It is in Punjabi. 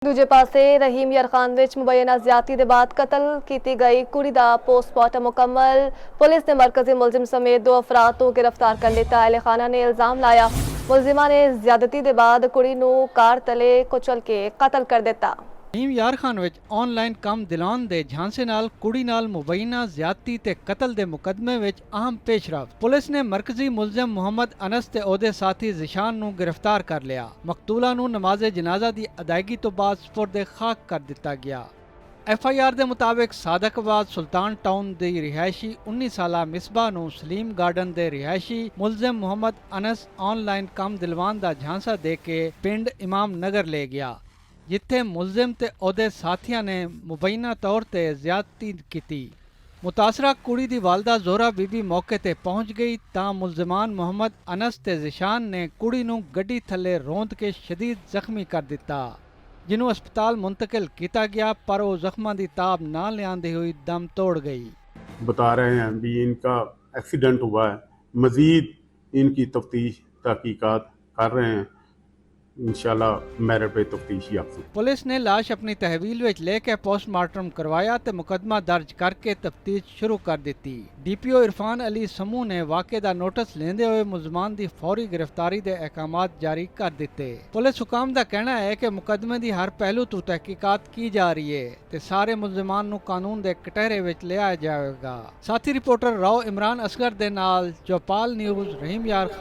ਦੂਜੇ ਪਾਸੇ ਰਹੀਮ ਯਾਰ ਖਾਨ ਵਿੱਚ ਮੁਬੈਨਾ ਜ਼ਿਆਦਤੀ ਦੇ ਬਾਅਦ ਕਤਲ ਕੀਤੀ ਗਈ ਕੁੜੀ ਦਾ ਪੋਸਟਮਾਰਟਮ ਮੁਕੰਮਲ। ਪੁਲਿਸ ਨੇ ਮਰਕਜ਼ੀ ਮੁਲਜ਼ਮ ਸਮੇਤ 2 ਅਫਰਾਦ ਨੂੰ गिरफ्तार कर लिया। अहले खाना ने इल्जाम लाया मुलजिमा ने ਜ਼ਿਆਦਤੀ ਦੇ ਬਾਅਦ ਕੁੜੀ ਨੂੰ ਕਾਰ ਤਲੇ ਕੁਚਲ ਕੇ ਕਤਲ ਕਰ ਦਿੱਤਾ। ਰਹੀਮ ਯਾਰ ਖਾਨ ਵਿੱਚ ਆਨਲਾਈਨ ਕੰਮ ਦਿਲਾਉਣ ਦੇ ਝਾਂਸੇ ਨਾਲ ਕੁੜੀ ਨਾਲ ਮੁਬੈਨਾ ਜ਼ਿਆਦਤੀ ਤੇ ਕਤਲ ਦੇ ਮੁਕੱਦਮੇ ਵਿੱਚ ਅਹਿਮ ਪੇਸ਼ਰਫਤ। ਪੁਲਿਸ ਨੇ ਮਰਕਜ਼ੀ ਮੁਲਜ਼ਮ ਮੁਹੰਮਦ ਅਨਸ ਤੇ ਉਹਦੇ ਸਾਥੀ ਜ਼ਿਸ਼ਾਨ ਨੂੰ गिरफ्तार ਕਰ ਲਿਆ। ਮਕਤੂਲਾ ਨੂੰ ਨਮਾਜ਼ ਜਨਾਜ਼ਾ ਦੀ ਅਦਾਇਗੀ ਤੋਂ ਬਾਅਦ ਸਪੁਰਦ ਖਾਕ ਕਰ ਦਿੱਤਾ ਗਿਆ। FIR ਦੇ ਮੁਤਾਬਿਕ ਸਾਦਕਆਬਾਦ ਸੁਲਤਾਨ ਟਾਊਨ ਦੀ ਰਿਹਾਇਸ਼ੀ 19 ਸਾਲਾ ਮਿਸਬਾ ਨੂੰ ਸਲੀਮ ਗਾਰਡਨ ਦੇ ਰਿਹਾਇਸ਼ੀ ਮੁਲਜ਼ਮ ਮੁਹੰਮਦ ਅਨਸ ਆਨਲਾਈਨ ਕੰਮ ਦਿਲਵਾਉਣ ਦਾ ਝਾਂਸਾ ਦੇ ਕੇ ਪਿੰਡ ਇਮਾਮ ਨਗਰ ਲੈ ਗਿਆ, ਜਿੱਥੇ ਮੁਲਜ਼ਮ ਤੇ ਉਹਦੇ ਸਾਥੀਆਂ ਨੇ ਮੁਬੈਨਾ ਤੌਰ ਤੇ ਜ਼ਿਆਦਤੀ ਕੀਤੀ। ਮੁਤਾਸਰਾ ਕੁੜੀ ਦੀ ਵਾਲਦਾ ਜ਼ੋਰਾ ਬੀਬੀ ਮੌਕੇ ਤੇ ਪਹੁੰਚ ਗਈ ਤਾਂ ਮੁਲਜ਼ਮਾਨ ਮੁਹੰਮਦ ਅਨਸ ਤੇ ਜ਼ਿਸ਼ਾਨ ਨੇ ਕੁੜੀ ਨੂੰ ਗੱਡੀ ਥੱਲੇ ਰੋਂਦ ਕੇ ਸ਼ਦੀਦ ਜ਼ਖਮੀ ਕਰ ਦਿੱਤਾ, ਜਿਹਨੂੰ ਹਸਪਤਾਲ ਮੁੰਤਕਿਲ ਕੀਤਾ गया, पर वो जख्मां दी ताब ना लियांदे हुई दम तोड़ गई। बता रहे हैं भी इनका एक्सीडेंट हुआ है, मज़ीद इनकी तफ्तीश तहकीकात कर रहे हैं, इंशाल्लाह मेरिट पे तफ्तीश याफ्ता। पुलिस ने लाश अपनी तहवील विच लेके पोस्टमार्टम करवाया ते मुकदमा दर्ज करके तफ्तीश शुरू कर दी। DPO इरफान अली समूह ने वाक़े दा नोटिस लेंदे हुए मुलजमान दी फौरी गिरफ्तारी दे अहकामात जारी कर दिते। पुलिस हुकाम दा कहना है कि मुकदमे दी हर पहलू तो तहकीकात की जा रही है ते सारे मुलजमान नूं कानून दे कटहरे विच लिया जाएगा। साथी रिपोर्टर राव इमरान असगर दे नाल चौपाल न्यूज़ रहीम यार